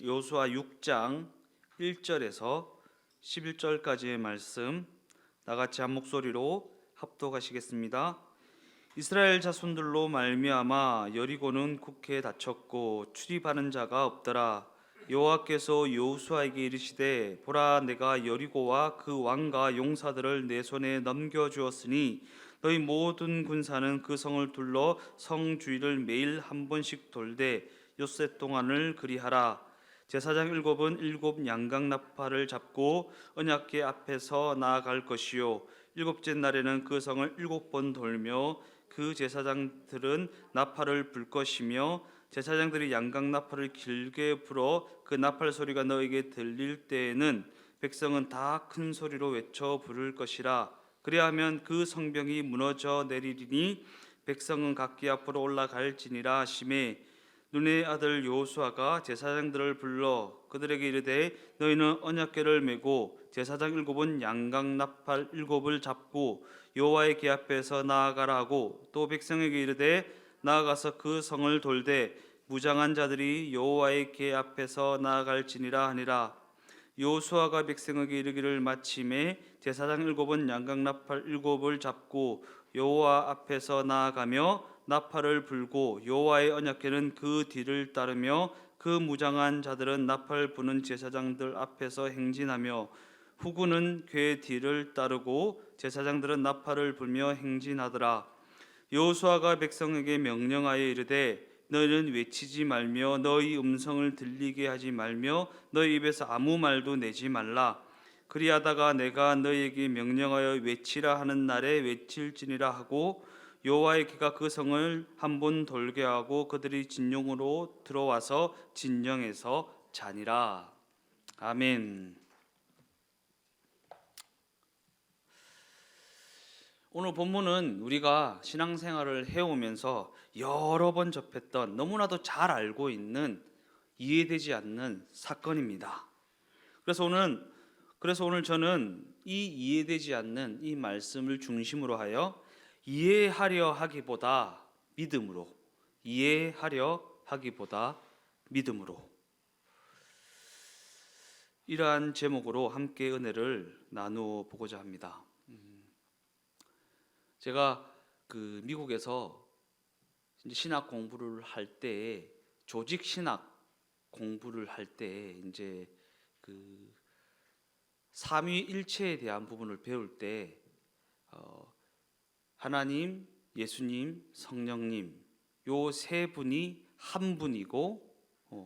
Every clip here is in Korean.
여호수아 6장 1절에서 11절까지의 말씀 나같이 한 목소리로 합독하시겠습니다. 이스라엘 자손들로 말미암아 여리고는 굳게 닫혔고 출입하는 자가 없더라. 여호와께서 여호수아에게 이르시되 보라, 내가 여리고와 그 왕과 용사들을 내 손에 넘겨주었으니 너희 모든 군사는 그 성을 둘러 성 주위를 매일 한 번씩 돌되 엿새 동안을 그리하라. 제사장 일곱은 일곱 양강나팔을 잡고 언약궤 앞에서 나아갈 것이요 일곱째 날에는 그 성을 일곱 번 돌며 그 제사장들은 나팔을 불 것이며 제사장들이 양강나팔을 길게 불어 그 나팔 소리가 너에게 들릴 때에는 백성은 다 큰 소리로 외쳐 부를 것이라. 그래야 하면 그 성벽이 무너져 내리리니 백성은 각기 앞으로 올라갈지니라 하시매, 눈의 아들 여호수아가 제사장들을 불러 그들에게 이르되 너희는 언약궤를 메고 제사장 일곱은 양강나팔 일곱을 잡고 여호와의 궤 앞에서 나아가라 하고, 또 백성에게 이르되 나아가서 그 성을 돌되 무장한 자들이 여호와의 궤 앞에서 나아갈지니라 하니라. 여호수아가 백성에게 이르기를 마침에 제사장 일곱은 양강나팔 일곱을 잡고 여호와 앞에서 나아가며 나팔을 불고 여호와의 언약궤는 그 뒤를 따르며 그 무장한 자들은 나팔 부는 제사장들 앞에서 행진하며 후군은 궤 뒤를 따르고 제사장들은 나팔을 불며 행진하더라. 여호수아가 백성에게 명령하여 이르되 너희는 외치지 말며 너희 음성을 들리게 하지 말며 너희 입에서 아무 말도 내지 말라. 그리하다가 내가 너희에게 명령하여 외치라 하는 날에 외칠지니라 하고, 여호와의 궤가 그 성을 한 번 돌게 하고 그들이 진영으로 들어와서 진영에서 자니라. 아멘. 오늘 본문은 우리가 신앙생활을 해오면서 여러 번 접했던, 너무나도 잘 알고 있는, 이해되지 않는 사건입니다. 그래서 오늘 저는 이 이해되지 않는 이 말씀을 중심으로 하여 이해하려 하기보다 믿음으로, 이러한 제목으로 함께 은혜를 나누어 보고자 합니다. 제가 미국에서 신학 공부를 할 때, 조직 신학 공부를 할 때 이제 삼위일체에 대한 부분을 배울 때 하나님, 예수님, 성령님 요 세 분이 한 분이고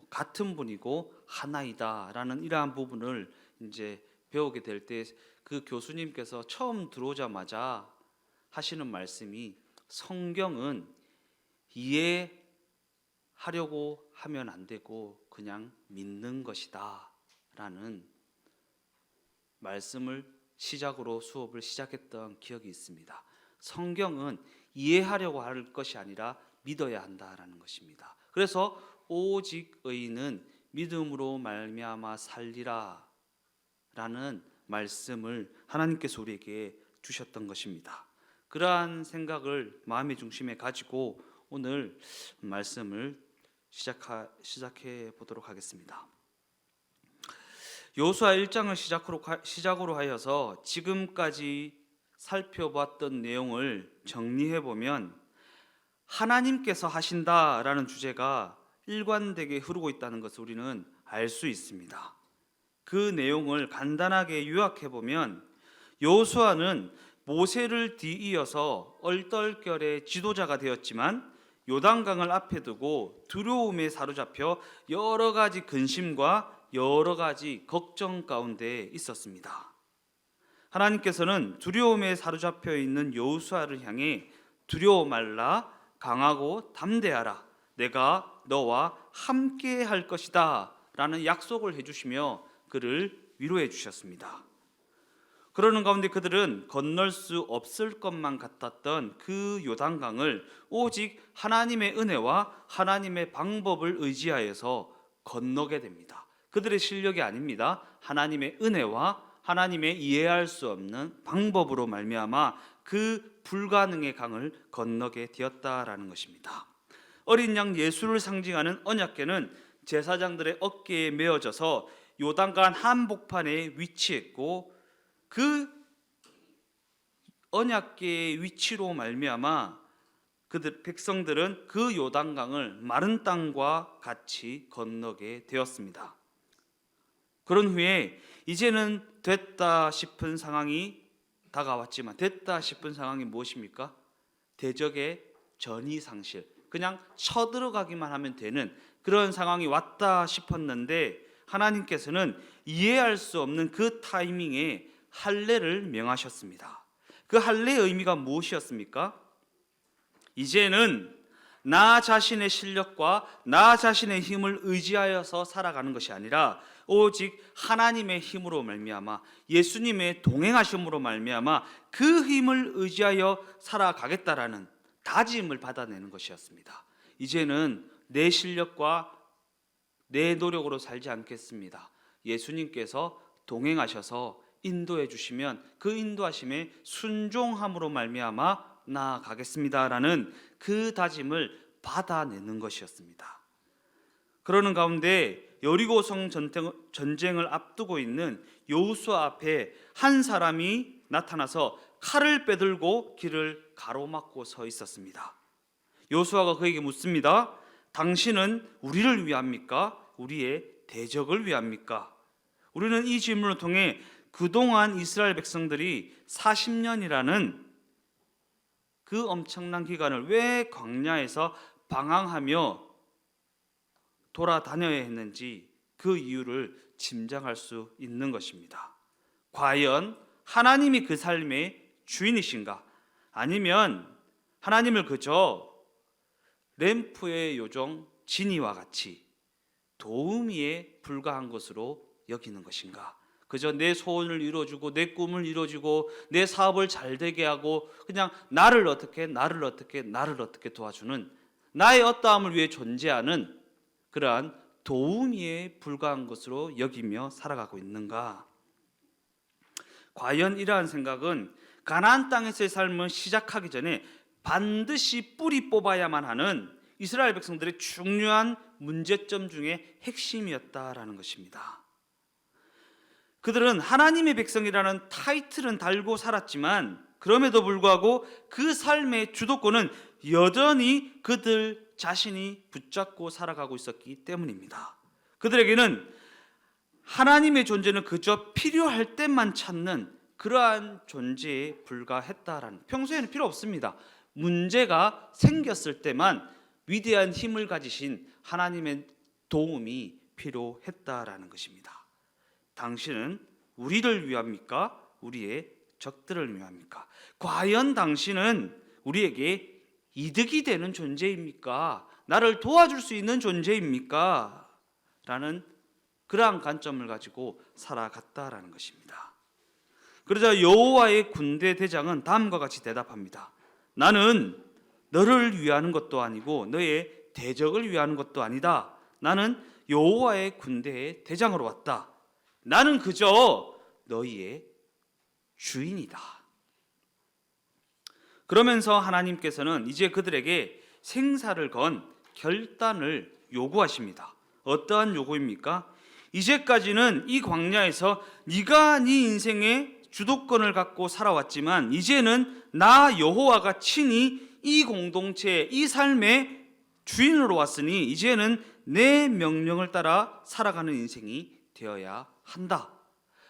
같은 분이고 하나이다라는 이러한 부분을 이제 배우게 될 때 그 교수님께서 처음 들어오자마자 하시는 말씀이, 성경은 이해하려고 하면 안 되고 그냥 믿는 것이다 라는 말씀을 시작으로 수업을 시작했던 기억이 있습니다. 성경은 이해하려고 할 것이 아니라 믿어야 한다라는 것입니다. 그래서 오직 의인은 믿음으로 말미암아 살리라 라는 말씀을 하나님께서 우리에게 주셨던 것입니다. 그러한 생각을 마음의 중심에 가지고 오늘 말씀을 시작해 보도록 하겠습니다. 여호수아 1장을 시작으로 하여서 지금까지 살펴봤던 내용을 정리해 보면 하나님께서 하신다라는 주제가 일관되게 흐르고 있다는 것을 우리는 알 수 있습니다. 그 내용을 간단하게 요약해 보면, 여호수아는 모세를 뒤이어서 얼떨결에 지도자가 되었지만 요단강을 앞에 두고 두려움에 사로잡혀 여러 가지 근심과 여러 가지 걱정 가운데 있었습니다. 하나님께서는 두려움에 사로잡혀 있는 여호수아를 향해 두려워 말라, 강하고 담대하라, 내가 너와 함께 할 것이다 라는 약속을 해주시며 그를 위로해 주셨습니다. 그러는 가운데 그들은 건널 수 없을 것만 같았던 그 요단강을 오직 하나님의 은혜와 하나님의 방법을 의지하여서 건너게 됩니다. 그들의 실력이 아닙니다. 하나님의 은혜와 하나님의 이해할 수 없는 방법으로 말미암아 그 불가능의 강을 건너게 되었다라는 것입니다. 어린 양 예수를 상징하는 언약궤는 제사장들의 어깨에 메어져서 요단강 한복판에 위치했고, 그 언약궤의 위치로 말미암아 그들 백성들은 그 요단강을 마른 땅과 같이 건너게 되었습니다. 그런 후에 이제는 됐다 싶은 상황이 다가왔지만, 됐다 싶은 상황이 무엇입니까? 대적의 전이상실, 그냥 쳐들어가기만 하면 되는 그런 상황이 왔다 싶었는데, 하나님께서는 이해할 수 없는 그 타이밍에 할례를 명하셨습니다. 그 할례의 의미가 무엇이었습니까? 이제는 나 자신의 실력과 나 자신의 힘을 의지하여서 살아가는 것이 아니라 오직 하나님의 힘으로 말미암아, 예수님의 동행하심으로 말미암아 그 힘을 의지하여 살아가겠다라는 다짐을 받아내는 것이었습니다. 이제는 내 실력과 내 노력으로 살지 않겠습니다. 예수님께서 동행하셔서 인도해 주시면 그 인도하심에 순종함으로 말미암아 나아가겠습니다라는 그 다짐을 받아내는 것이었습니다. 그러는 가운데 여리고성 전쟁을 앞두고 있는 여호수아 앞에 한 사람이 나타나서 칼을 빼들고 길을 가로막고 서 있었습니다. 여호수아가 그에게 묻습니다. 당신은 우리를 위합니까? 우리의 대적을 위합니까? 우리는 이 질문을 통해 그동안 이스라엘 백성들이 40년이라는 그 엄청난 기간을 왜 광야에서 방황하며 돌아다녀야 했는지 그 이유를 짐작할 수 있는 것입니다. 과연 하나님이 그 삶의 주인이신가? 아니면 하나님을 그저 램프의 요정 지니와 같이 도우미에 불과한 것으로 여기는 것인가? 그저 내 소원을 이루어주고 내 꿈을 이루어주고 내 사업을 잘 되게 하고 그냥 나를 어떻게 도와주는, 나의 어떠함을 위해 존재하는 그러한 도우미에 불과한 것으로 여기며 살아가고 있는가? 과연 이러한 생각은 가나안 땅에서의 삶을 시작하기 전에 반드시 뿌리 뽑아야만 하는 이스라엘 백성들의 중요한 문제점 중에 핵심이었다라는 것입니다. 그들은 하나님의 백성이라는 타이틀은 달고 살았지만 그럼에도 불구하고 그 삶의 주도권은 여전히 그들 자신이 붙잡고 살아가고 있었기 때문입니다. 그들에게는 하나님의 존재는 그저 필요할 때만 찾는 그러한 존재에 불과했다라는, 평소에는 필요 없습니다. 문제가 생겼을 때만 위대한 힘을 가지신 하나님의 도움이 필요했다라는 것입니다. 당신은 우리를 위합니까? 우리의 적들을 위합니까? 과연 당신은 우리에게 이득이 되는 존재입니까? 나를 도와줄 수 있는 존재입니까? 라는 그러한 관점을 가지고 살아갔다라는 것입니다. 그러자 여호와의 군대 대장은 다음과 같이 대답합니다. 나는 너를 위하는 것도 아니고 너의 대적을 위하는 것도 아니다. 나는 여호와의 군대의 대장으로 왔다. 나는 그저 너희의 주인이다. 그러면서 하나님께서는 이제 그들에게 생사를 건 결단을 요구하십니다. 어떠한 요구입니까? 이제까지는 이 광야에서 네가 네 인생의 주도권을 갖고 살아왔지만 이제는 나 여호와가 친히 이 공동체, 이 삶의 주인으로 왔으니 이제는 내 명령을 따라 살아가는 인생이 되어야 한다.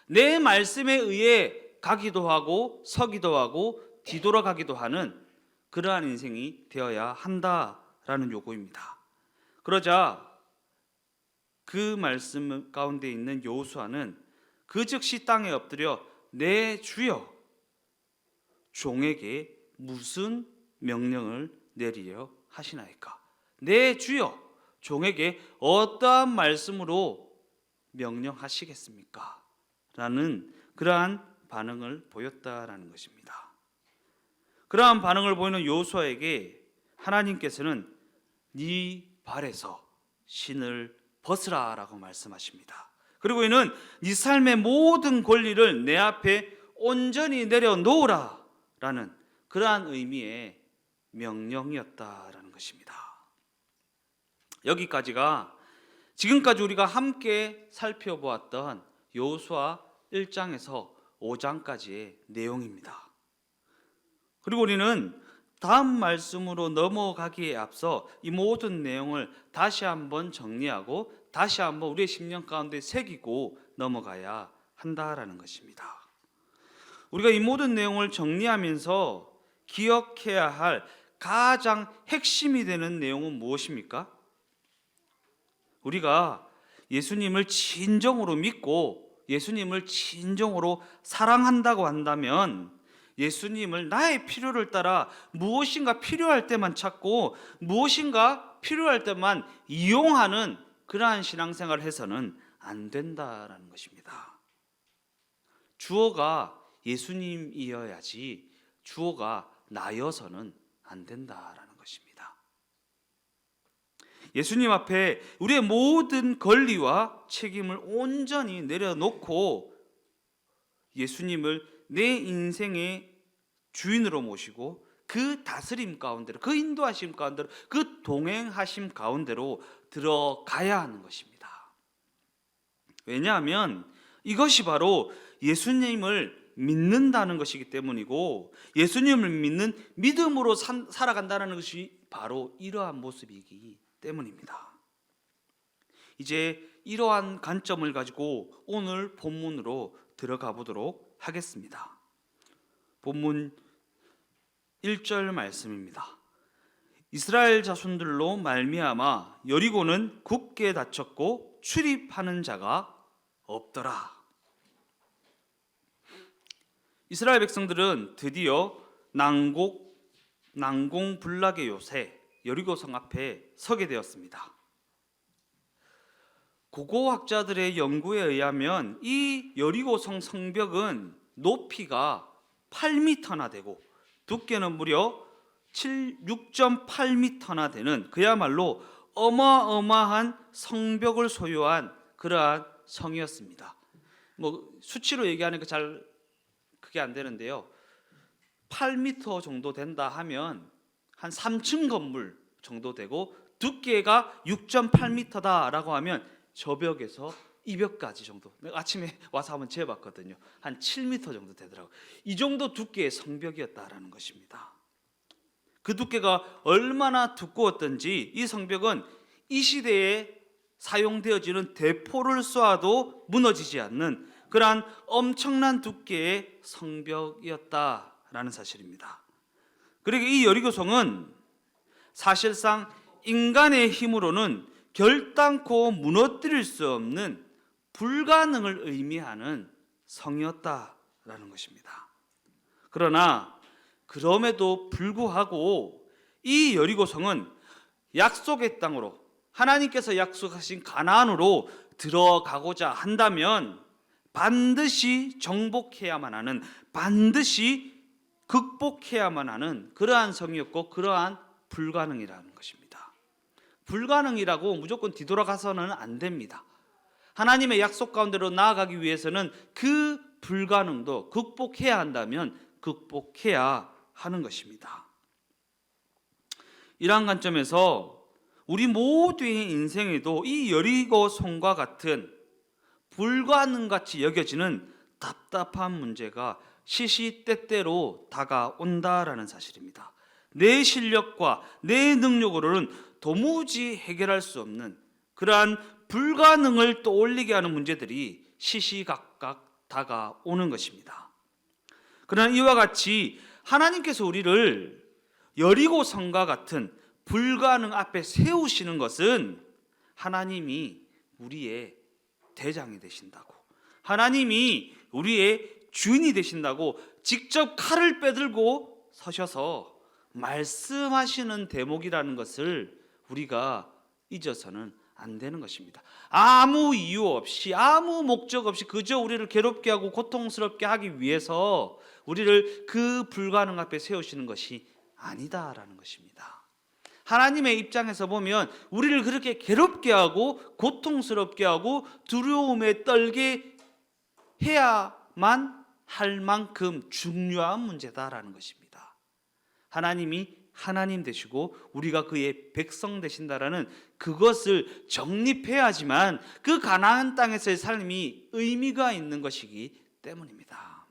내 말씀에 의해 가기도 하고 서기도 하고 뒤돌아가기도 하는 그러한 인생이 되어야 한다라는 요구입니다. 그러자 그 말씀 가운데 있는 여호수아는 그 즉시 땅에 엎드려 내 주여, 종에게 무슨 명령을 내리려 하시나이까? 내 주여, 종에게 어떠한 말씀으로 명령하시겠습니까? 라는 그러한 반응을 보였다라는 것입니다. 그러한 반응을 보이는 여호수아에게 하나님께서는 네 발에서 신을 벗으라 라고 말씀하십니다. 그리고 이는 네 삶의 모든 권리를 내 앞에 온전히 내려놓으라 라는 그러한 의미의 명령이었다라는 것입니다. 여기까지가 지금까지 우리가 함께 살펴보았던 여호수아 1장에서 5장까지의 내용입니다. 그리고 우리는 다음 말씀으로 넘어가기에 앞서 이 모든 내용을 다시 한번 정리하고 다시 한번 우리의 심령 가운데 새기고 넘어가야 한다라는 것입니다. 우리가 이 모든 내용을 정리하면서 기억해야 할 가장 핵심이 되는 내용은 무엇입니까? 우리가 예수님을 진정으로 믿고 예수님을 진정으로 사랑한다고 한다면 예수님을 나의 필요를 따라 무엇인가 필요할 때만 찾고 무엇인가 필요할 때만 이용하는 그러한 신앙생활을 해서는 안 된다라는 것입니다. 주어가 예수님이어야지 주어가 나여서는 안 된다라는 것입니다. 예수님 앞에 우리의 모든 권리와 책임을 온전히 내려놓고 예수님을 내 인생의 주인으로 모시고 그 다스림 가운데로, 그 인도하심 가운데로, 그 동행하심 가운데로 들어가야 하는 것입니다. 왜냐하면 이것이 바로 예수님을 믿는다는 것이기 때문이고 예수님을 믿는 믿음으로 살아간다는 것이 바로 이러한 모습이기 때문입니다. 이제 이러한 관점을 가지고 오늘 본문으로 들어가 보도록 하겠습니다. 본문 1절 말씀입니다. 이스라엘 자손들로 말미암아 여리고는 굳게 닫혔고 출입하는 자가 없더라. 이스라엘 백성들은 드디어 난공불락의 요새 여리고성 앞에 서게 되었습니다. 고고학자들의 연구에 의하면 이 여리고성 성벽은 높이가 8m나 되고 두께는 무려 6.8m나 되는 그야말로 어마어마한 성벽을 소유한 그러한 성이었습니다. 수치로 얘기하니까 잘 그게 안 되는데요. 8m 정도 된다 하면 한 3층 건물 정도 되고 두께가 6.8m다라고 하면 저 벽에서 이 벽까지 정도. 내가 아침에 와서 한번 재봤거든요. 한 7m 정도 되더라고요. 이 정도 두께의 성벽이었다라는 것입니다. 그 두께가 얼마나 두꺼웠던지 이 성벽은 이 시대에 사용되어지는 대포를 쏘아도 무너지지 않는 그러한 엄청난 두께의 성벽이었다라는 사실입니다. 그리고 이 여리고성은 사실상 인간의 힘으로는 결단코 무너뜨릴 수 없는 불가능을 의미하는 성이었다라는 것입니다. 그러나 그럼에도 불구하고 이 여리고성은 약속의 땅으로 하나님께서 약속하신 가나안으로 들어가고자 한다면 반드시 정복해야만 하는, 반드시 극복해야만 하는 그러한 성이었고 그러한 불가능이라는 것입니다. 불가능이라고 무조건 뒤돌아가서는 안 됩니다. 하나님의 약속 가운데로 나아가기 위해서는 그 불가능도 극복해야 한다면 극복해야 하는 것입니다. 이러한 관점에서 우리 모두의 인생에도 이 여리고성과 같은 불가능같이 여겨지는 답답한 문제가 시시때때로 다가온다라는 사실입니다. 내 실력과 내 능력으로는 도무지 해결할 수 없는 그러한 불가능을 떠올리게 하는 문제들이 시시각각 다가오는 것입니다. 그러나 이와 같이 하나님께서 우리를 여리고성과 같은 불가능 앞에 세우시는 것은 하나님이 우리의 대장이 되신다고, 하나님이 우리의 주인이 되신다고 직접 칼을 빼들고 서셔서 말씀하시는 대목이라는 것을 우리가 잊어서는 안 되는 것입니다. 아무 이유 없이, 아무 목적 없이 그저 우리를 괴롭게 하고 고통스럽게 하기 위해서 우리를 그 불가능 앞에 세우시는 것이 아니다라는 것입니다. 하나님의 입장에서 보면 우리를 그렇게 괴롭게 하고 고통스럽게 하고 두려움에 떨게 해야만 할 만큼 중요한 문제다라는 것입니다. 하나님이 하나님 되시고 우리가 그의 백성 되신다라는 그것을 정립해야지만 그 가나안 땅에서의 삶이 의미가 있는 것이기 때문입니다.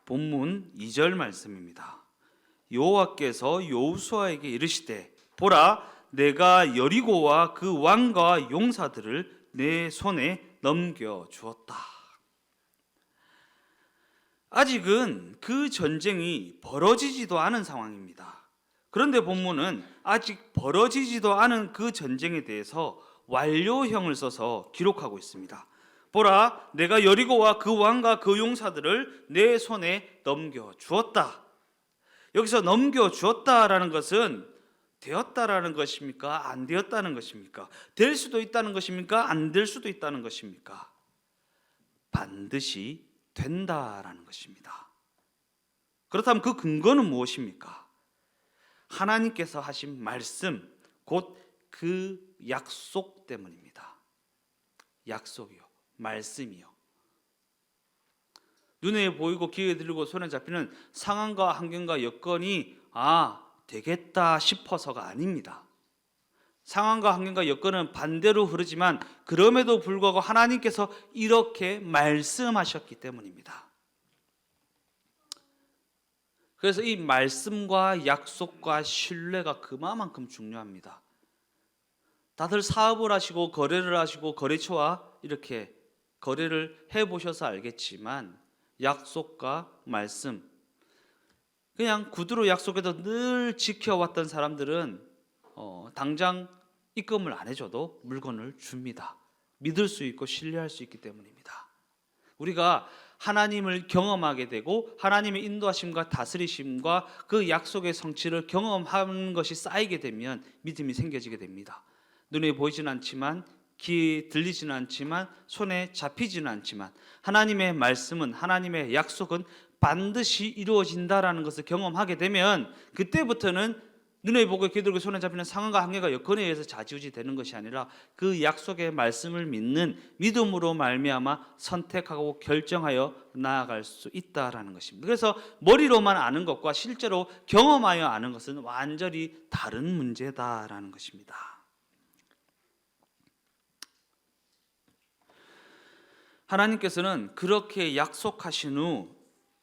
본문 2절 말씀입니다. 여호와께서 여호수아에게 이르시되 보라 내가 여리고와 그 왕과 용사들을 내 손에 넘겨 주었다. 아직은 그 전쟁이 벌어지지도 않은 상황입니다. 그런데 본문은 아직 벌어지지도 않은 그 전쟁에 대해서 완료형을 써서 기록하고 있습니다. 보라, 내가 여리고와 그 왕과 그 용사들을 내 손에 넘겨 주었다. 여기서 넘겨 주었다라는 것은 되었다라는 것입니까? 안 되었다는 것입니까? 될 수도 있다는 것입니까? 안 될 수도 있다는 것입니까? 반드시 된다라는 것입니다. 그렇다면 그 근거는 무엇입니까? 하나님께서 하신 말씀, 곧 그 약속 때문입니다. 약속이요, 말씀이요. 눈에 보이고 귀에 들리고 손에 잡히는 상황과 환경과 여건이 되겠다 싶어서가 아닙니다. 상황과 환경과 여건은 반대로 흐르지만 그럼에도 불구하고 하나님께서 이렇게 말씀하셨기 때문입니다. 그래서 이 말씀과 약속과 신뢰가 그만큼 중요합니다. 다들 사업을 하시고 거래를 하시고 거래처와 이렇게 거래를 해보셔서 알겠지만 약속과 말씀, 그냥 구두로 약속해도 늘 지켜왔던 사람들은 당장 입금을 안 해줘도 물건을 줍니다. 믿을 수 있고 신뢰할 수 있기 때문입니다. 우리가 하나님을 경험하게 되고 하나님의 인도하심과 다스리심과 그 약속의 성취를 경험하는 것이 쌓이게 되면 믿음이 생겨지게 됩니다. 눈에 보이지는 않지만 귀에 들리지는 않지만 손에 잡히지는 않지만 하나님의 말씀은, 하나님의 약속은 반드시 이루어진다라는 것을 경험하게 되면 그때부터는 눈에 보고 귀에 들고 손에 잡히는 상황과 한계가 여건에 의해서 좌지우지 되는 것이 아니라 그 약속의 말씀을 믿는 믿음으로 말미암아 선택하고 결정하여 나아갈 수 있다라는 것입니다. 그래서 머리로만 아는 것과 실제로 경험하여 아는 것은 완전히 다른 문제다라는 것입니다. 하나님께서는 그렇게 약속하신 후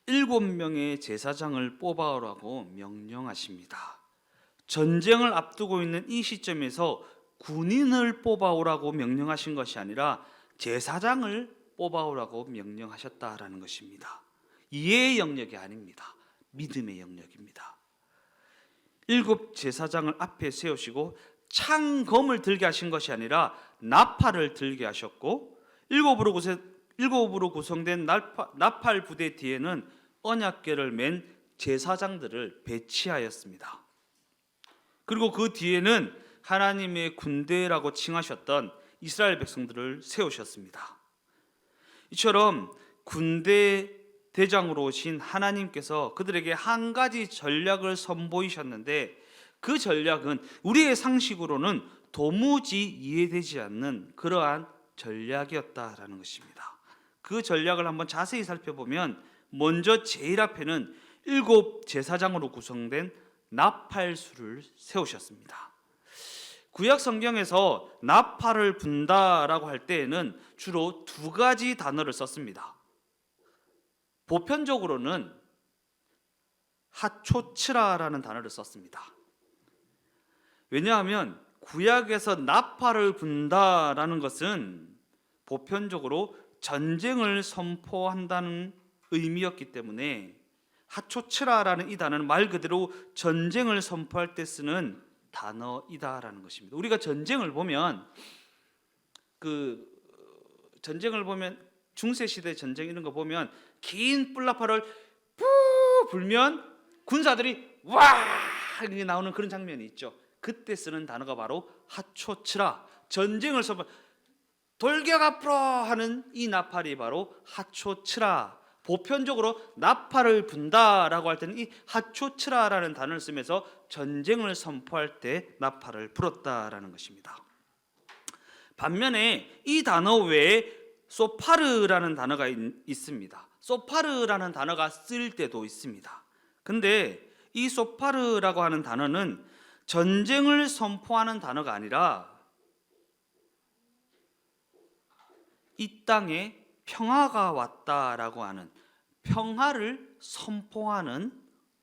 7명의 제사장을 뽑아오라고 명령하십니다. 전쟁을 앞두고 있는 이 시점에서 군인을 뽑아오라고 명령하신 것이 아니라 제사장을 뽑아오라고 명령하셨다라는 것입니다. 이해의 영역이 아닙니다. 믿음의 영역입니다. 7 제사장을 앞에 세우시고 창검을 들게 하신 것이 아니라 나팔을 들게 하셨고 7으로 구성된 나팔 부대 뒤에는 언약궤를 맨 제사장들을 배치하였습니다. 그리고 그 뒤에는 하나님의 군대라고 칭하셨던 이스라엘 백성들을 세우셨습니다. 이처럼 군대 대장으로 오신 하나님께서 그들에게 한 가지 전략을 선보이셨는데 그 전략은 우리의 상식으로는 도무지 이해되지 않는 그러한 전략이었다라는 것입니다. 그 전략을 한번 자세히 살펴보면 먼저 제일 앞에는 7 제사장으로 구성된 나팔수를 세우셨습니다. 구약 성경에서 나팔을 분다라고 할 때에는 주로 2가지 단어를 썼습니다. 보편적으로는 하초츠라라는 단어를 썼습니다. 왜냐하면 구약에서 나팔을 분다라는 것은 보편적으로 전쟁을 선포한다는 의미였기 때문에 하초츠라라는 이 단어는 말 그대로 전쟁을 선포할 때 쓰는 단어이다라는 것입니다. 우리가 전쟁을 보면 중세 시대 전쟁 이런 거 보면 긴 뿔나팔을 푸 불면 군사들이 와 이렇게 나오는 그런 장면이 있죠. 그때 쓰는 단어가 바로 하초츠라, 전쟁을 선포, 돌격 앞으로 하는 이 나팔이 바로 하초츠라. 보편적으로 나팔을 분다라고 할 때는 이 하초츠라라는 단어를 쓰면서 전쟁을 선포할 때 나팔을 불었다라는 것입니다. 반면에 이 단어 외에 소파르라는 단어가 있습니다. 소파르라는 단어가 쓰일 때도 있습니다. 근데 이 소파르라고 하는 단어는 전쟁을 선포하는 단어가 아니라 이 땅에 평화가 왔다라고 하는 평화를 선포하는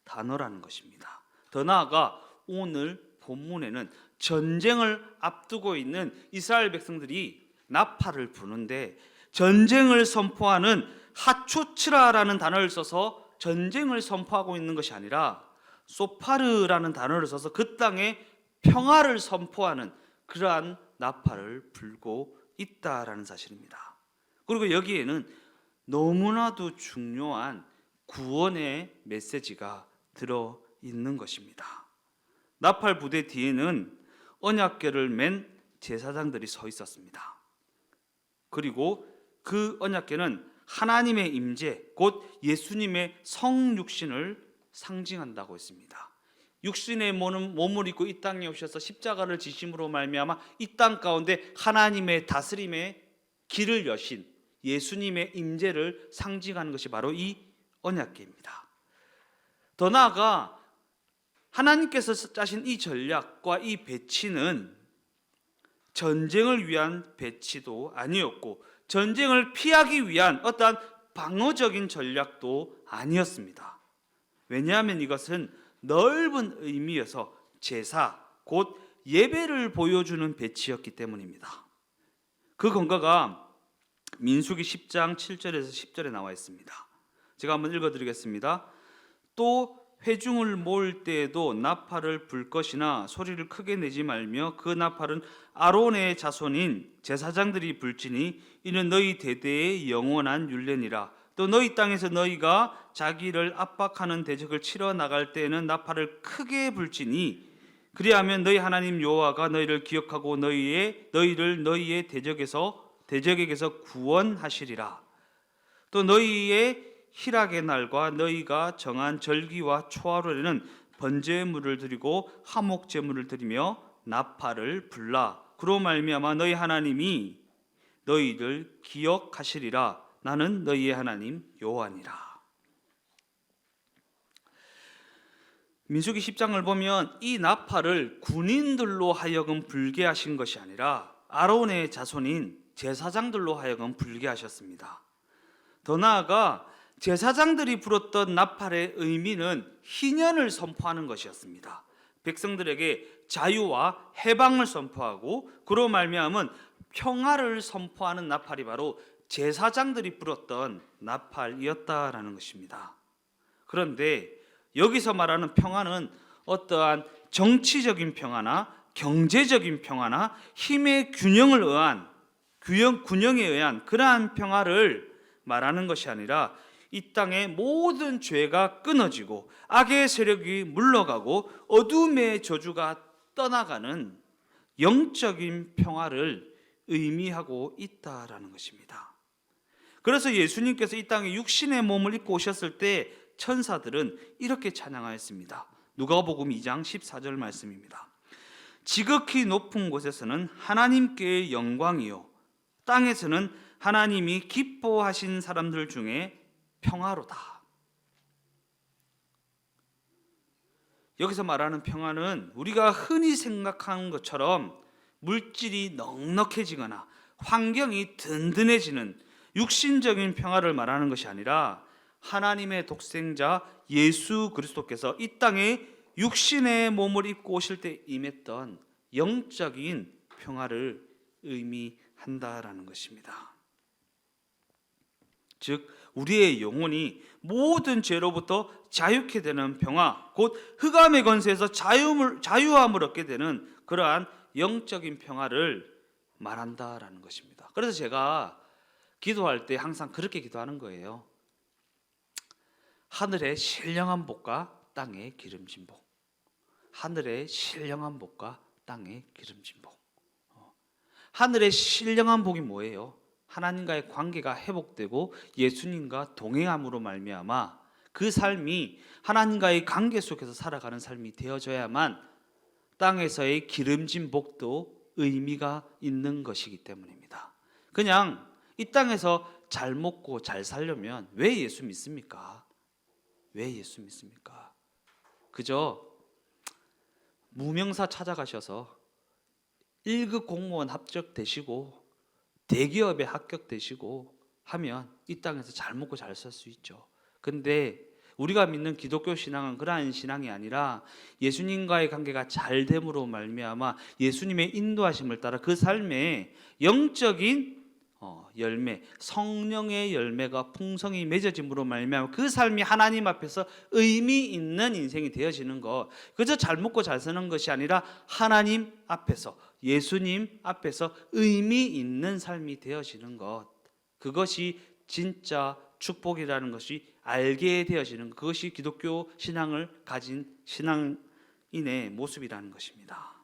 단어라는 것입니다. 더 나아가 오늘 본문에는 전쟁을 앞두고 있는 이스라엘 백성들이 나팔을 부는데 전쟁을 선포하는 하초츠라라는 단어를 써서 전쟁을 선포하고 있는 것이 아니라 소파르라는 단어를 써서 그 땅에 평화를 선포하는 그러한 나팔을 불고 있다라는 사실입니다. 그리고 여기에는 너무나도 중요한 구원의 메시지가 들어 있는 것입니다. 나팔 부대 뒤에는 언약궤를 맨 제사장들이 서 있었습니다. 그리고 그 언약궤는 하나님의 임재, 곧 예수님의 성육신을 상징한다고 했습니다. 육신의 몸을 입고 이 땅에 오셔서 십자가를 지심으로 말미암아 이 땅 가운데 하나님의 다스림의 길을 여신 예수님의 임재를 상징하는 것이 바로 이 언약궤입니다. 더 나아가 하나님께서 짜신 이 전략과 이 배치는 전쟁을 위한 배치도 아니었고 전쟁을 피하기 위한 어떠한 방어적인 전략도 아니었습니다. 왜냐하면 이것은 넓은 의미에서 제사, 곧 예배를 보여주는 배치였기 때문입니다. 그 근거가 민수기 10장 7절에서 10절에 나와 있습니다. 제가 한번 읽어드리겠습니다. 또 회중을 모을 때에도 나팔을 불 것이나 소리를 크게 내지 말며 그 나팔은 아론의 자손인 제사장들이 불지니 이는 너희 대대의 영원한 율례니라. 또 너희 땅에서 너희가 자기를 압박하는 대적을 치러 나갈 때에는 나팔을 크게 불지니 그리하면 너희 하나님 여호와가 너희를 기억하고 너희를 너희의 대적에게서 구원하시리라. 또 너희의 희락의 날과 너희가 정한 절기와 초하루에는 번제물을 드리고 화목제물을 드리며 나팔을 불라. 그로 말미암아 너희 하나님이 너희를 기억하시리라. 나는 너희의 하나님 여호와니라. 민수기 10장을 보면 이 나팔을 군인들로 하여금 불게 하신 것이 아니라 아론의 자손인 제사장들로 하여금 불게 하셨습니다. 더 나아가 제사장들이 불었던 나팔의 의미는 희년을 선포하는 것이었습니다. 백성들에게 자유와 해방을 선포하고 그로 말미암은 평화를 선포하는 나팔이 바로 제사장들이 불었던 나팔이었다라는 것입니다. 그런데 여기서 말하는 평화는 어떠한 정치적인 평화나 경제적인 평화나 힘의 균형을 의한 균형에 의한 그러한 평화를 말하는 것이 아니라 이 땅의 모든 죄가 끊어지고 악의 세력이 물러가고 어둠의 저주가 떠나가는 영적인 평화를 의미하고 있다라는 것입니다. 그래서 예수님께서 이 땅에 육신의 몸을 입고 오셨을 때 천사들은 이렇게 찬양하였습니다. 누가복음 2장 14절 말씀입니다. 지극히 높은 곳에서는 하나님께의 영광이요 땅에서는 하나님이 기뻐하신 사람들 중에 평화로다. 여기서 말하는 평화는 우리가 흔히 생각하는 것처럼 물질이 넉넉해지거나 환경이 든든해지는 육신적인 평화를 말하는 것이 아니라 하나님의 독생자 예수 그리스도께서 이 땅에 육신의 몸을 입고 오실 때 임했던 영적인 평화를 의미한다라는 것입니다. 즉 우리의 영혼이 모든 죄로부터 자유케 되는 평화, 곧 흑암의 권세에서 자유함을 얻게 되는 그러한 영적인 평화를 말한다라는 것입니다. 그래서 제가 기도할 때 항상 그렇게 기도하는 거예요. 하늘의 신령한 복과 땅의 기름진 복. 하늘의 신령한 복과 땅의 기름진 복. 하늘의 신령한 복이 뭐예요? 하나님과의 관계가 회복되고 예수님과 동행함으로 말미암아 그 삶이 하나님과의 관계 속에서 살아가는 삶이 되어져야만 땅에서의 기름진 복도 의미가 있는 것이기 때문입니다. 그냥 이 땅에서 잘 먹고 잘 살려면 왜 예수 믿습니까? 왜 예수 믿습니까? 그저 무명사 찾아가셔서 1급 공무원 합격되시고 대기업에 합격되시고 하면 이 땅에서 잘 먹고 잘 살 수 있죠. 근데 우리가 믿는 기독교 신앙은 그러한 신앙이 아니라 예수님과의 관계가 잘 됨으로 말미암아 예수님의 인도하심을 따라 그 삶에 영적인 열매, 성령의 열매가 풍성히 맺어짐으로 말미암아 그 삶이 하나님 앞에서 의미 있는 인생이 되어지는 것, 그저 잘 먹고 잘 사는 것이 아니라 하나님 앞에서, 예수님 앞에서 의미 있는 삶이 되어지는 것, 그것이 진짜 축복이라는 것이 알게 되어지는 것, 그것이 기독교 신앙을 가진 신앙인의 모습이라는 것입니다.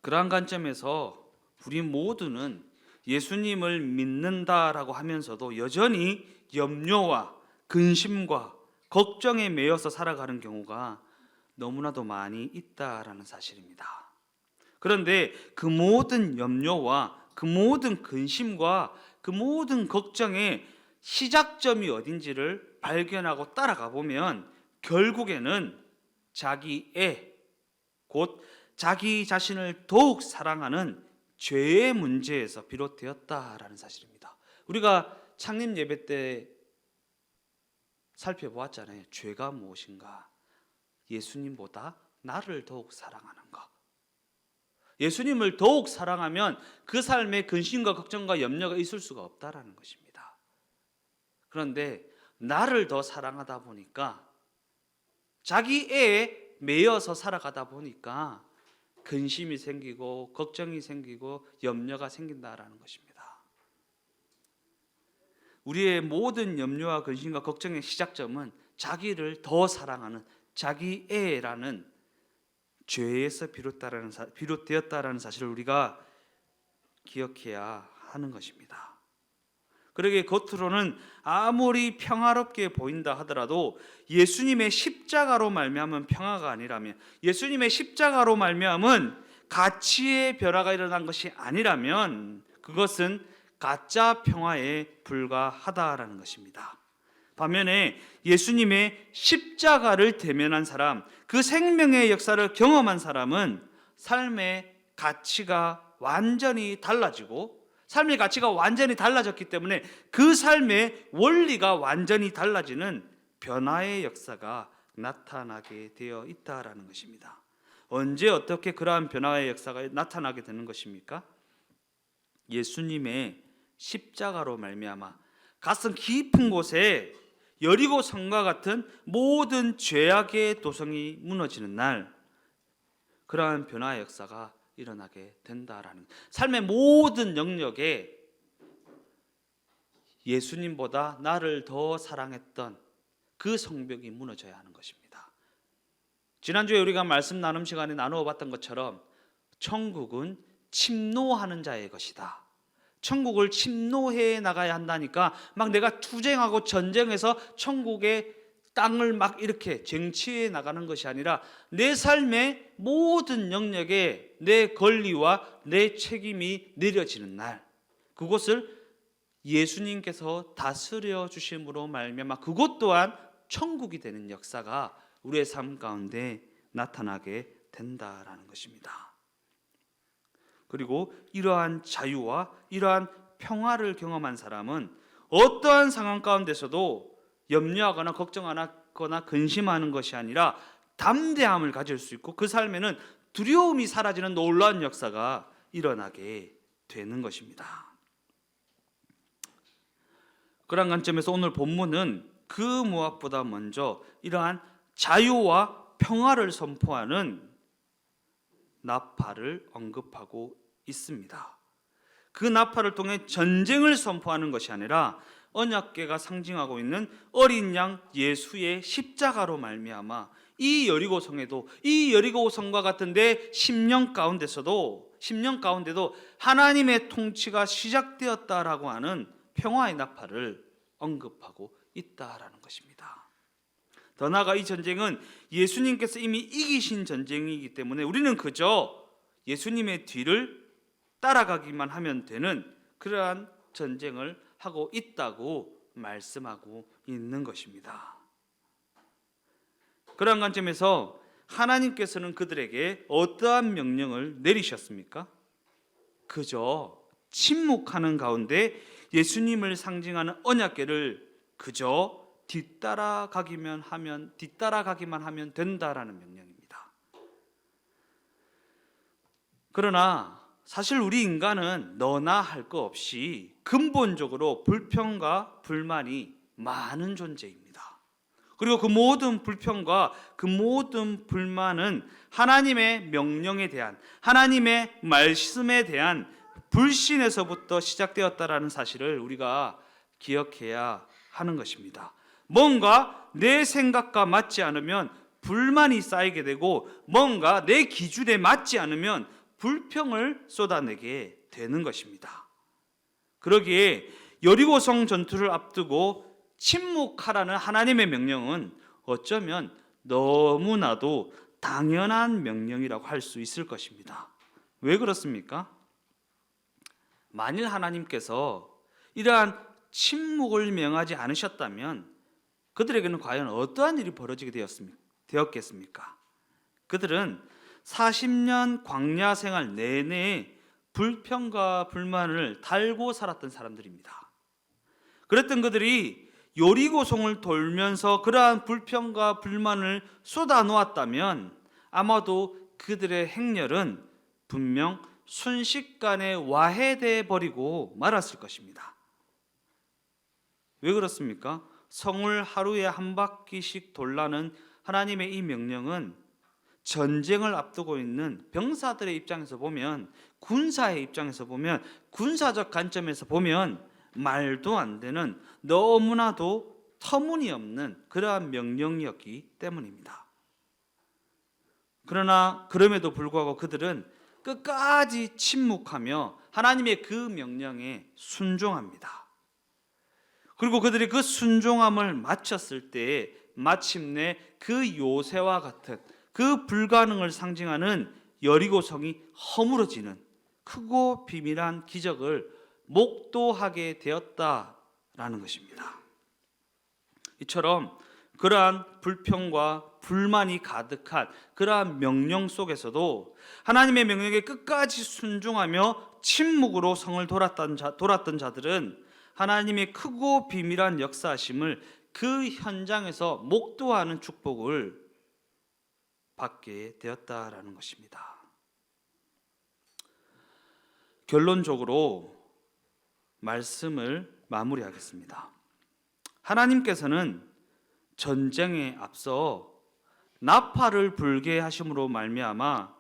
그러한 관점에서 우리 모두는 예수님을 믿는다라고 하면서도 여전히 염려와 근심과 걱정에 매여서 살아가는 경우가 너무나도 많이 있다라는 사실입니다. 그런데 그 모든 염려와 그 모든 근심과 그 모든 걱정의 시작점이 어딘지를 발견하고 따라가 보면 결국에는 자기애, 곧 자기 자신을 더욱 사랑하는 죄의 문제에서 비롯되었다라는 사실입니다. 우리가 창립 예배 때 살펴보았잖아요. 죄가 무엇인가? 예수님보다 나를 더욱 사랑하는 것. 예수님을 더욱 사랑하면 그 삶에 근심과 걱정과 염려가 있을 수가 없다라는 것입니다. 그런데 나를 더 사랑하다 보니까 자기 애에 매여서 살아가다 보니까 근심이 생기고 걱정이 생기고 염려가 생긴다라는 것입니다. 우리의 모든 염려와 근심과 걱정의 시작점은 자기를 더 사랑하는 자기애라는 죄에서 비롯되었다라는 사실을 우리가 기억해야 하는 것입니다. 그러기에 겉으로는 아무리 평화롭게 보인다 하더라도 예수님의 십자가로 말미암은 평화가 아니라면, 예수님의 십자가로 말미암은 가치의 변화가 일어난 것이 아니라면 그것은 가짜 평화에 불과하다라는 것입니다. 반면에 예수님의 십자가를 대면한 사람, 그 생명의 역사를 경험한 사람은 삶의 가치가 완전히 달라지고, 삶의 가치가 완전히 달라졌기 때문에 그 삶의 원리가 완전히 달라지는 변화의 역사가 나타나게 되어 있다라는 것입니다. 언제 어떻게 그러한 변화의 역사가 나타나게 되는 것입니까? 예수님의 십자가로 말미암아 가슴 깊은 곳에 여리고 성과 같은 모든 죄악의 도성이 무너지는 날, 그러한 변화의 역사가 일어나게 된다라는, 삶의 모든 영역에 예수님보다 나를 더 사랑했던 그 성벽이 무너져야 하는 것입니다. 지난주에 우리가 말씀 나눔 시간에 나누어 봤던 것처럼 천국은 침노하는 자의 것이다. 천국을 침노해 나가야 한다니까 막 내가 투쟁하고 전쟁해서 천국의 땅을 막 이렇게 쟁취해 나가는 것이 아니라 내 삶의 모든 영역에 내 권리와 내 책임이 내려지는 날, 그곳을 예수님께서 다스려 주심으로 말미암아 그것 또한 천국이 되는 역사가 우리의 삶 가운데 나타나게 된다라는 것입니다. 그리고 이러한 자유와 이러한 평화를 경험한 사람은 어떠한 상황 가운데서도 염려하거나 걱정하거나 근심하는 것이 아니라 담대함을 가질 수 있고 그 삶에는 두려움이 사라지는 놀라운 역사가 일어나게 되는 것입니다. 그런 관점에서 오늘 본문은 그 무엇보다 먼저 이러한 자유와 평화를 선포하는 나팔을 언급하고 있습니다. 그 나팔을 통해 전쟁을 선포하는 것이 아니라 언약궤가 상징하고 있는 어린 양 예수의 십자가로 말미암아 이 여리고 성에도, 이 여리고 성과 같은 내 10년 가운데도 하나님의 통치가 시작되었다라고 하는 평화의 나팔을 언급하고 있다라는 것입니다. 더 나아가 이 전쟁은 예수님께서 이미 이기신 전쟁이기 때문에 우리는 그저 예수님의 뒤를 따라가기만 하면 되는 그러한 전쟁을 하고 있다고 말씀하고 있는 것입니다. 그러한 관점에서 하나님께서는 그들에게 어떠한 명령을 내리셨습니까? 그저 침묵하는 가운데 예수님을 상징하는 언약궤를 그저 뒤따라가기만 하면 된다라는 명령입니다. 그러나 사실 우리 인간은 너나 할 거 없이 근본적으로 불평과 불만이 많은 존재입니다. 그리고 그 모든 불평과 그 모든 불만은 하나님의 명령에 대한, 하나님의 말씀에 대한 불신에서부터 시작되었다라는 사실을 우리가 기억해야 하는 것입니다. 뭔가 내 생각과 맞지 않으면 불만이 쌓이게 되고, 뭔가 내 기준에 맞지 않으면 불평을 쏟아내게 되는 것입니다. 그러기에 여리고성 전투를 앞두고 침묵하라는 하나님의 명령은 어쩌면 너무나도 당연한 명령이라고 할 수 있을 것입니다. 왜 그렇습니까? 만일 하나님께서 이러한 침묵을 명하지 않으셨다면 그들에게는 과연 어떠한 일이 벌어지게 되었겠습니까? 그들은 40년 광야 생활 내내 불평과 불만을 달고 살았던 사람들입니다. 그랬던 그들이 여리고성을 돌면서 그러한 불평과 불만을 쏟아놓았다면 아마도 그들의 행렬은 분명 순식간에 와해돼 버리고 말았을 것입니다. 왜 그렇습니까? 성을 하루에 한 바퀴씩 돌라는 하나님의 이 명령은 전쟁을 앞두고 있는 병사들의 입장에서 보면, 군사의 입장에서 보면, 군사적 관점에서 보면 말도 안 되는, 너무나도 터무니없는 그러한 명령이었기 때문입니다. 그러나 그럼에도 불구하고 그들은 끝까지 침묵하며 하나님의 그 명령에 순종합니다. 그리고 그들이 그 순종함을 마쳤을 때에 마침내 그 요새와 같은 그 불가능을 상징하는 여리고성이 허물어지는 크고 비밀한 기적을 목도하게 되었다라는 것입니다. 이처럼 그러한 불평과 불만이 가득한 그러한 명령 속에서도 하나님의 명령에 끝까지 순종하며 침묵으로 성을 돌았던 자들은 하나님의 크고 비밀한 역사하심을 그 현장에서 목도하는 축복을 받게 되었다라는 것입니다. 결론적으로 말씀을 마무리하겠습니다. 하나님께서는 전쟁에 앞서 나팔을 불게 하심으로 말미암아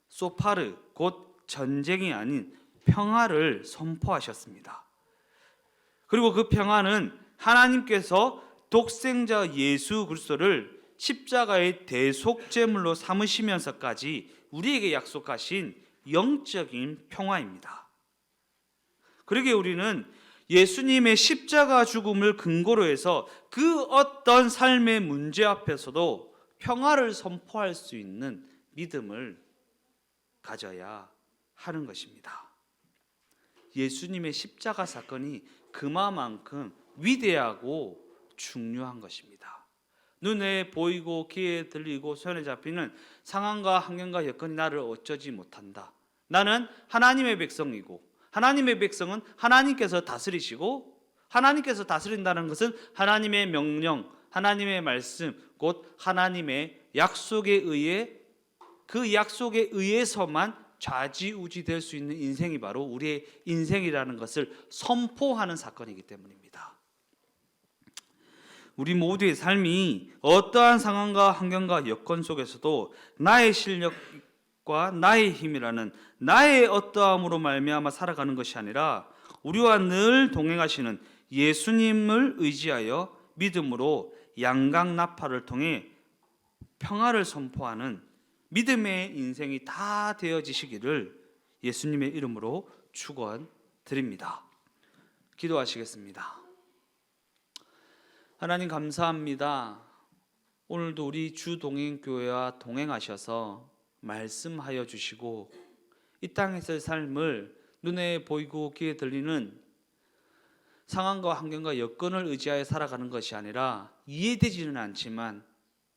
소파르, 곧 전쟁이 아닌 평화를 선포하셨습니다. 그리고 그 평화는 하나님께서 독생자 예수 그리스도를 십자가의 대속제물로 삼으시면서까지 우리에게 약속하신 영적인 평화입니다. 그러기에 우리는 예수님의 십자가 죽음을 근거로 해서 그 어떤 삶의 문제 앞에서도 평화를 선포할 수 있는 믿음을 가져야 하는 것입니다. 예수님의 십자가 사건이 그만큼 위대하고 중요한 것입니다. 눈에 보이고 귀에 들리고 손에 잡히는 상황과 환경과 여건이 나를 어쩌지 못한다. 나는 하나님의 백성이고, 하나님의 백성은 하나님께서 다스리시고, 하나님께서 다스린다는 것은 하나님의 명령, 하나님의 말씀, 곧 하나님의 약속에 의해, 그 약속에 의해서만 좌지우지 될 수 있는 인생이 바로 우리의 인생이라는 것을 선포하는 사건이기 때문입니다. 우리 모두의 삶이 어떠한 상황과 환경과 여건 속에서도 나의 실력과 나의 힘이라는 나의 어떠함으로 말미암아 살아가는 것이 아니라 우리와 늘 동행하시는 예수님을 의지하여 믿음으로 양각 나팔을 통해 평화를 선포하는 믿음의 인생이 다 되어지시기를 예수님의 이름으로 축원드립니다. 기도하시겠습니다. 하나님 감사합니다. 오늘도 우리 주동행교회와 동행하셔서 말씀하여 주시고 이 땅에서의 삶을 눈에 보이고 귀에 들리는 상황과 환경과 여건을 의지하여 살아가는 것이 아니라 이해되지는 않지만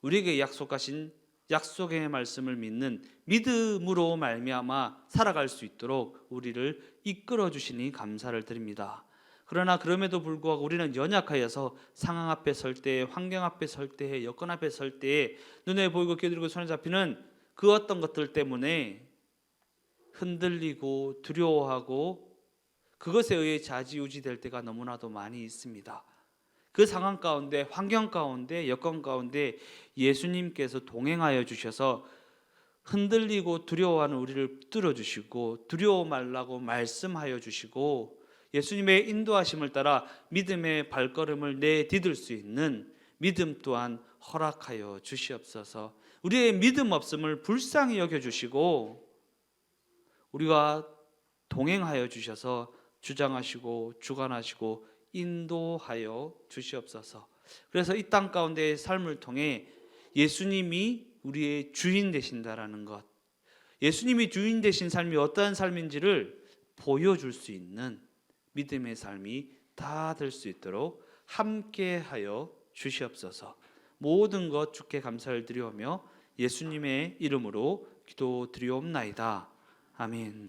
우리에게 약속하신 약속의 말씀을 믿는 믿음으로 말미암아 살아갈 수 있도록 우리를 이끌어 주시니 감사를 드립니다. 그러나 그럼에도 불구하고 우리는 연약하여서 상황 앞에 설 때, 환경 앞에 설 때, 여건 앞에 설 때에 눈에 보이고 귀에 들리고 손에 잡히는 그 어떤 것들 때문에 흔들리고 두려워하고 그것에 의해 좌지우지 될 때가 너무나도 많이 있습니다. 그 상황 가운데, 환경 가운데, 여건 가운데 예수님께서 동행하여 주셔서 흔들리고 두려워하는 우리를 붙들어 주시고 두려워 말라고 말씀하여 주시고 예수님의 인도하심을 따라 믿음의 발걸음을 내디딜 수 있는 믿음 또한 허락하여 주시옵소서. 우리의 믿음 없음을 불쌍히 여겨 주시고 우리가 동행하여 주셔서 주장하시고 주관하시고 인도하여 주시옵소서. 그래서 이 땅 가운데의 삶을 통해 예수님이 우리의 주인 되신다라는 것, 예수님이 주인 되신 삶이 어떠한 삶인지를 보여줄 수 있는 믿음의 삶이 다 될 수 있도록 함께하여 주시옵소서. 모든 것 주께 감사를 드리오며 예수님의 이름으로 기도드리옵나이다. 아멘.